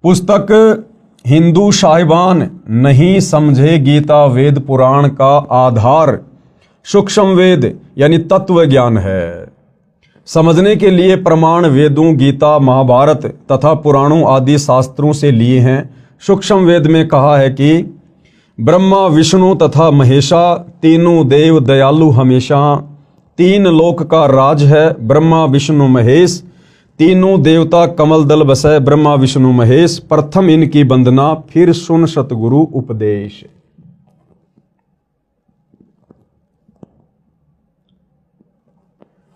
पुस्तक हिंदू साहिबान नहीं समझे गीता वेद पुराण का आधार सूक्ष्म वेद यानी तत्व ज्ञान है। समझने के लिए प्रमाण वेदों, गीता, महाभारत तथा पुराणों आदि शास्त्रों से लिए हैं। सूक्ष्म वेद में कहा है कि ब्रह्मा, विष्णु तथा महेशा तीनों देव दयालु हमेशा, तीन लोक का राज है ब्रह्मा विष्णु महेश, तीनों देवता कमल दल बसै ब्रह्मा विष्णु महेश, प्रथम इनकी वंदना फिर सुन सतगुरु उपदेश।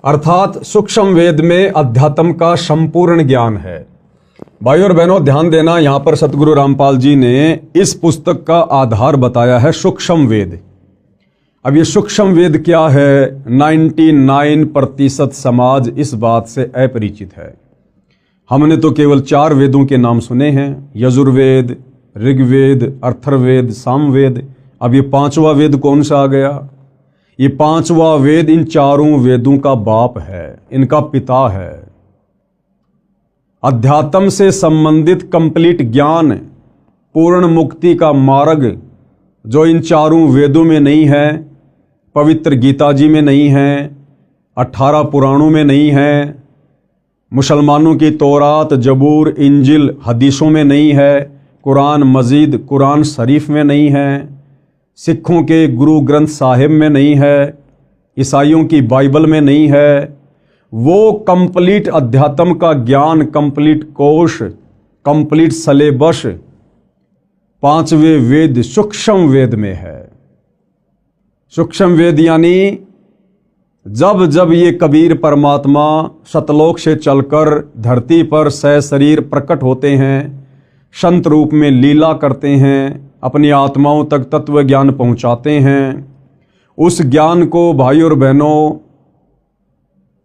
अर्थात सूक्ष्म वेद में अध्यात्म का संपूर्ण ज्ञान है। भाइयों और बहनों ध्यान देना, यहां पर सतगुरु रामपाल जी ने इस पुस्तक का आधार बताया है सूक्ष्म वेद। अब ये सूक्ष्म वेद क्या है, 99% समाज इस बात से अपरिचित है। हमने तो केवल 4 वेदों के नाम सुने हैं, यजुर्वेद, ऋग्वेद, अथर्ववेद, सामवेद। अब ये 5वां वेद कौन सा आ गया? ये 5वां वेद इन 4 वेदों का बाप है, इनका पिता है। अध्यात्म से संबंधित कंप्लीट ज्ञान, पूर्ण मुक्ति का मार्ग जो इन 4 वेदों में नहीं है, पवित्र गीता जी में नहीं है, 18 पुराणों में नहीं है, मुसलमानों की तौरात, जबूर, इंजिल, हदीसों में नहीं है, कुरान मजीद, कुरान शरीफ में नहीं है, सिखों के गुरु ग्रंथ साहिब में नहीं है, ईसाइयों की बाइबल में नहीं है। वो कंप्लीट अध्यात्म का ज्ञान, कंप्लीट कोश, कंप्लीट सलेबस 5वें वेद सूक्ष्म वेद में है। सूक्ष्म वेद यानी जब जब ये कबीर परमात्मा सतलोक से चलकर धरती पर सशरीर प्रकट होते हैं, संत रूप में लीला करते हैं, अपनी आत्माओं तक तत्व ज्ञान पहुंचाते हैं, उस ज्ञान को भाई और बहनों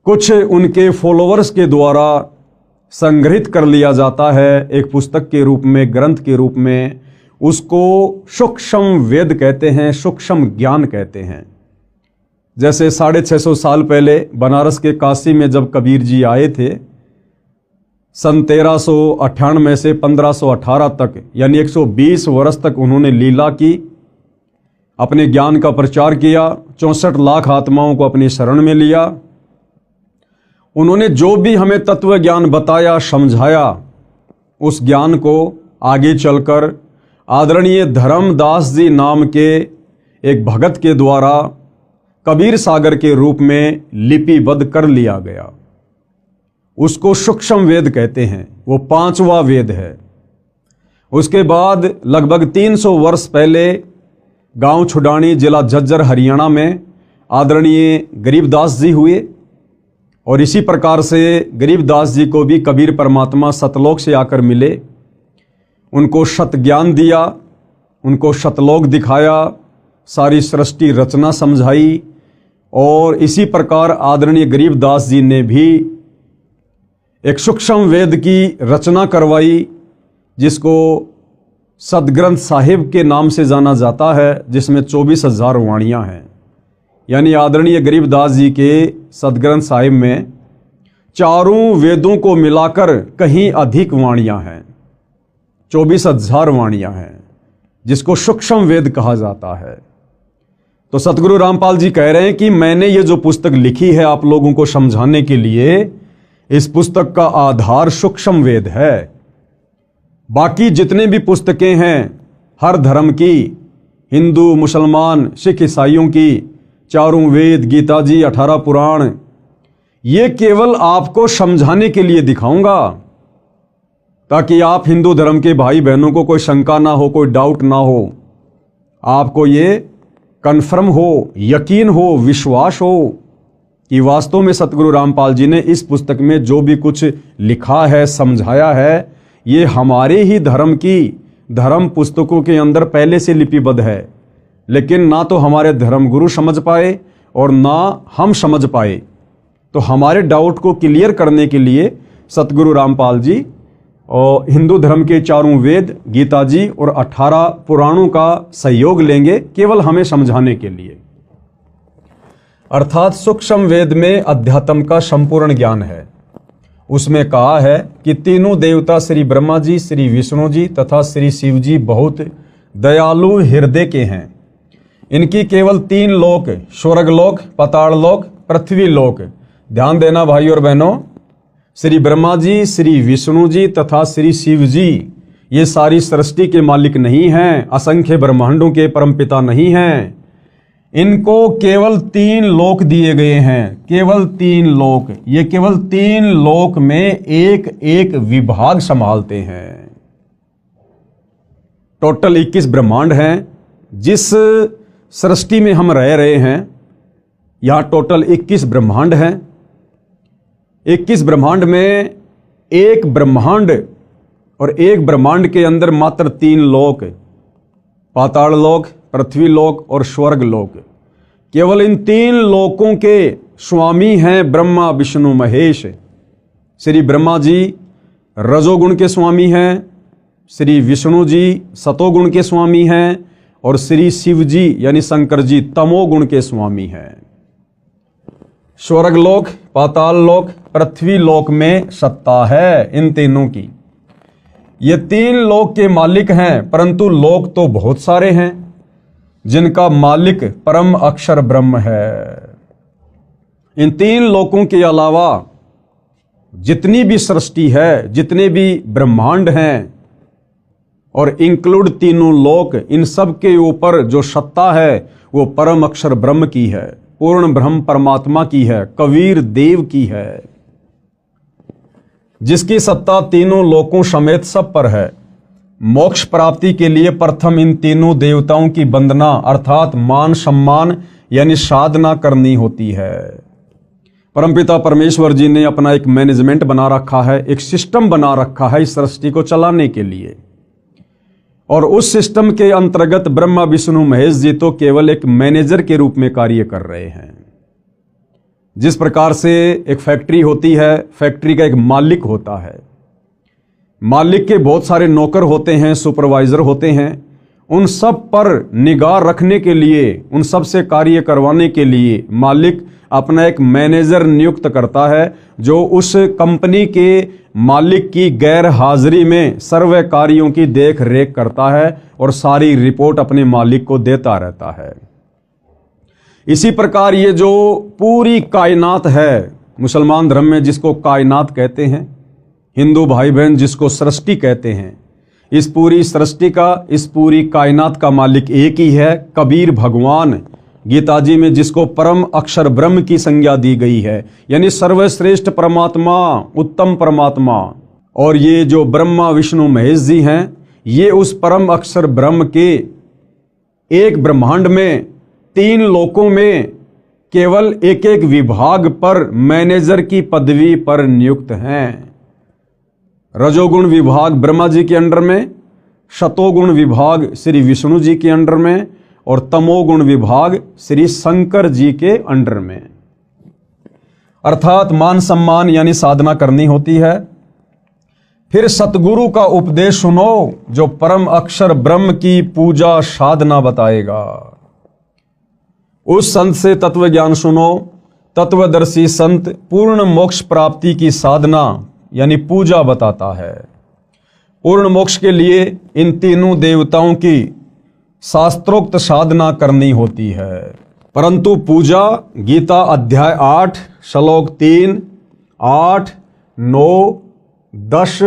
कुछ उनके फॉलोअर्स के द्वारा संग्रहित कर लिया जाता है एक पुस्तक के रूप में, ग्रंथ के रूप में। उसको सूक्ष्म वेद कहते हैं, सूक्ष्म ज्ञान कहते हैं। जैसे 650 साल पहले बनारस के काशी में जब कबीर जी आए थे, सन 1398 से 1518 तक यानी 120 वर्ष तक उन्होंने लीला की, अपने ज्ञान का प्रचार किया, 64 लाख आत्माओं को अपनी शरण में लिया। उन्होंने जो भी हमें तत्व ज्ञान बताया, समझाया, उस ज्ञान को आगे चलकर आदरणीय धर्मदास जी नाम के एक भगत के द्वारा कबीर सागर के रूप में लिपिबद्ध कर लिया गया। उसको सूक्ष्म वेद कहते हैं, वो 5वां वेद है। उसके बाद लगभग 300 वर्ष पहले गांव छुडानी, जिला झज्जर, हरियाणा में आदरणीय गरीबदास जी हुए, और इसी प्रकार से गरीबदास जी को भी कबीर परमात्मा सतलोक से आकर मिले, उनको सत ज्ञान दिया, उनको सतलोक दिखाया, सारी सृष्टि रचना समझाई, और इसी प्रकार आदरणीय गरीबदास जी ने भी एक सूक्ष्म वेद की रचना करवाई, जिसको सदग्रंथ साहिब के नाम से जाना जाता है, जिसमें 24,000 वाणियाँ हैं। यानी आदरणीय गरीबदास जी के सदग्रंथ साहिब में 4 वेदों को मिलाकर कहीं अधिक वाणियाँ हैं, 24,000 वाणियाँ हैं, जिसको सूक्ष्म वेद कहा जाता है। तो सतगुरु रामपाल जी कह रहे हैं कि मैंने ये जो पुस्तक लिखी है आप लोगों को समझाने के लिए, इस पुस्तक का आधार सूक्ष्म वेद है। बाकी जितने भी पुस्तकें हैं हर धर्म की, हिंदू, मुसलमान, सिख, ईसाइयों की, 4 वेद, गीता जी, 18 पुराण, ये केवल आपको समझाने के लिए दिखाऊंगा, ताकि आप हिंदू धर्म के भाई बहनों को कोई शंका ना हो, कोई डाउट ना हो, आपको ये कन्फर्म हो, यकीन हो, विश्वास हो कि वास्तव में सतगुरु रामपाल जी ने इस पुस्तक में जो भी कुछ लिखा है, समझाया है, ये हमारे ही धर्म की धर्म पुस्तकों के अंदर पहले से लिपिबद्ध है। लेकिन ना तो हमारे धर्म गुरु समझ पाए और ना हम समझ पाए। तो हमारे डाउट को क्लियर करने के लिए सतगुरु रामपाल जी और हिंदू धर्म के 4 वेद, गीता जी और 18 पुराणों का सहयोग लेंगे, केवल हमें समझाने के लिए। अर्थात सूक्ष्म वेद में अध्यात्म का संपूर्ण ज्ञान है। उसमें कहा है कि तीनों देवता श्री ब्रह्मा जी, श्री विष्णु जी तथा श्री शिव जी बहुत दयालु हृदय के हैं। इनकी केवल 3 लोक, स्वर्गलोक, पाताल लोक, पृथ्वी लोक। ध्यान देना भाई और बहनों, श्री ब्रह्मा जी, श्री विष्णु जी तथा श्री शिव जी ये सारी सृष्टि के मालिक नहीं हैं, असंख्य ब्रह्मांडों के परमपिता नहीं हैं। इनको केवल 3 लोक दिए गए हैं, केवल 3 लोक। ये केवल 3 लोक में एक एक विभाग संभालते हैं। टोटल 21 ब्रह्मांड हैं। जिस सृष्टि में हम रह रहे हैं यहां टोटल 21 ब्रह्मांड हैं। 21 ब्रह्मांड में एक ब्रह्मांड और एक ब्रह्मांड के अंदर मात्र 3 लोक, पाताल लोक, पृथ्वी लोक और स्वर्ग लोक। केवल इन 3 लोकों के स्वामी हैं ब्रह्मा विष्णु महेश। श्री ब्रह्मा जी रजोगुण के स्वामी हैं, श्री विष्णु जी सतोगुण के स्वामी हैं और श्री शिव जी यानी शंकर जी तमोगुण के स्वामी हैं। स्वर्गलोक, पाताल लोक, पृथ्वी लोक में सत्ता है इन तीनों की। ये 3 लोक के मालिक हैं, परंतु लोक तो बहुत सारे हैं जिनका मालिक परम अक्षर ब्रह्म है। इन 3 लोकों के अलावा जितनी भी सृष्टि है, जितने भी ब्रह्मांड हैं और इंक्लूड तीनों लोक, इन सब के ऊपर जो सत्ता है वो परम अक्षर ब्रह्म की है, पूर्ण ब्रह्म परमात्मा की है, कबीर देव की है, जिसकी सत्ता तीनों लोकों समेत सब पर है। मोक्ष प्राप्ति के लिए प्रथम इन तीनों देवताओं की वंदना अर्थात मान सम्मान यानी साधना करनी होती है। परमपिता परमेश्वर जी ने अपना एक मैनेजमेंट बना रखा है, एक सिस्टम बना रखा है इस सृष्टि को चलाने के लिए, और उस सिस्टम के अंतर्गत ब्रह्मा विष्णु महेश जी तो केवल एक मैनेजर के रूप में कार्य कर रहे हैं। जिस प्रकार से एक फैक्ट्री होती है, फैक्ट्री का एक मालिक होता है, मालिक के बहुत सारे नौकर होते हैं, सुपरवाइजर होते हैं, उन सब पर निगाह रखने के लिए, उन सब से कार्य करवाने के लिए मालिक अपना एक मैनेजर नियुक्त करता है, जो उस कंपनी के मालिक की गैर हाजिरी में सर्व कार्यों की देख रेख करता है और सारी रिपोर्ट अपने मालिक को देता रहता है। इसी प्रकार ये जो पूरी कायनात है, मुसलमान धर्म में जिसको कायनात कहते हैं, हिंदू भाई बहन जिसको सृष्टि कहते हैं, इस पूरी सृष्टि का, इस पूरी कायनात का मालिक एक ही है, कबीर भगवान। गीता जी में जिसको परम अक्षर ब्रह्म की संज्ञा दी गई है, यानी सर्वश्रेष्ठ परमात्मा, उत्तम परमात्मा। और ये जो ब्रह्मा विष्णु महेश जी हैं, ये उस परम अक्षर ब्रह्म के एक ब्रह्मांड में 3 लोकों में केवल एक एक विभाग पर मैनेजर की पदवी पर नियुक्त हैं। रजोगुण विभाग ब्रह्मा जी के अंडर में, शतोगुण विभाग श्री विष्णु जी के अंडर में और तमोगुण विभाग श्री शंकर जी के अंडर में। अर्थात मान सम्मान यानी साधना करनी होती है। फिर सतगुरु का उपदेश सुनो जो परम अक्षर ब्रह्म की पूजा साधना बताएगा। उस संत से तत्व ज्ञान सुनो। तत्वदर्शी संत पूर्ण मोक्ष प्राप्ति की साधना यानी पूजा बताता है। पूर्ण मोक्ष के लिए इन तीनों देवताओं की शास्त्रोक्त साधना करनी होती है। परंतु पूजा गीता अध्याय 8 श्लोक 3, 8, 9, 10,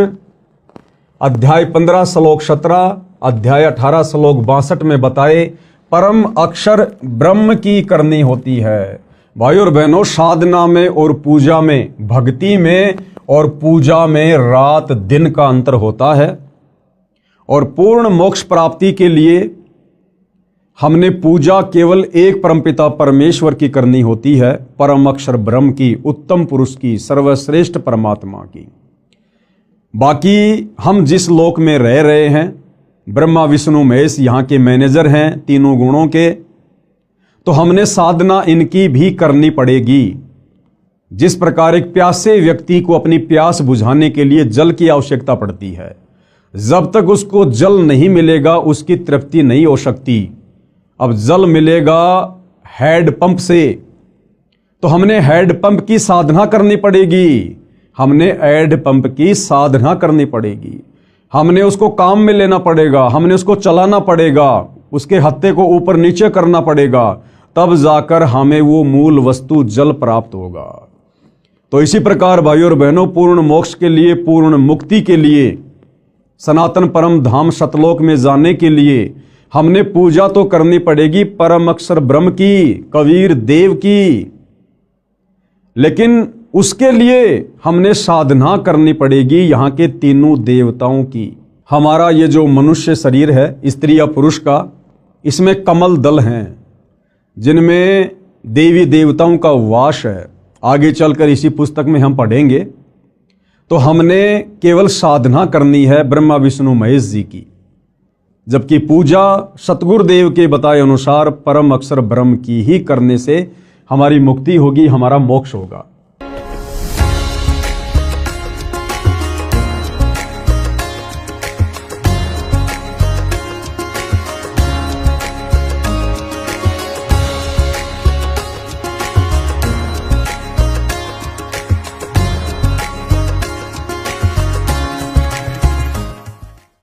अध्याय 15 श्लोक 17, अध्याय 18 श्लोक 62 में बताए परम अक्षर ब्रह्म की करनी होती है। भाई और बहनों, साधना में और पूजा में, भक्ति में और पूजा में रात दिन का अंतर होता है। और पूर्ण मोक्ष प्राप्ति के लिए हमने पूजा केवल एक परमपिता परमेश्वर की करनी होती है, परम अक्षर ब्रह्म की, उत्तम पुरुष की, सर्वश्रेष्ठ परमात्मा की। बाकी हम जिस लोक में रह रहे हैं, ब्रह्मा विष्णु महेश यहाँ के मैनेजर हैं तीनों गुणों के, तो हमने साधना इनकी भी करनी पड़ेगी। जिस प्रकार एक प्यासे व्यक्ति को अपनी प्यास बुझाने के लिए जल की आवश्यकता पड़ती है, जब तक उसको जल नहीं मिलेगा उसकी तृप्ति नहीं हो सकती। अब जल मिलेगा हैंड पंप से, तो हमने हैंड पंप की साधना करनी पड़ेगी। हमने एड पंप की साधना करनी पड़ेगी, हमने उसको काम में लेना पड़ेगा, हमने उसको चलाना पड़ेगा, उसके हत्थे को ऊपर नीचे करना पड़ेगा, तब जाकर हमें वो मूल वस्तु जल प्राप्त होगा। तो इसी प्रकार भाइयों और बहनों, पूर्ण मोक्ष के लिए, पूर्ण मुक्ति के लिए, सनातन परम धाम सतलोक में जाने के लिए हमने पूजा तो करनी पड़ेगी परम अक्षर ब्रह्म की, कबीर देव की, लेकिन उसके लिए हमने साधना करनी पड़ेगी यहाँ के तीनों देवताओं की। हमारा ये जो मनुष्य शरीर है, स्त्री या पुरुष का, इसमें कमल दल हैं जिनमें देवी देवताओं का वास है। आगे चलकर इसी पुस्तक में हम पढ़ेंगे। तो हमने केवल साधना करनी है ब्रह्मा विष्णु महेश जी की, जबकि पूजा सतगुरुदेव के बताए अनुसार परम अक्षर ब्रह्म की ही करने से हमारी मुक्ति होगी, हमारा मोक्ष होगा।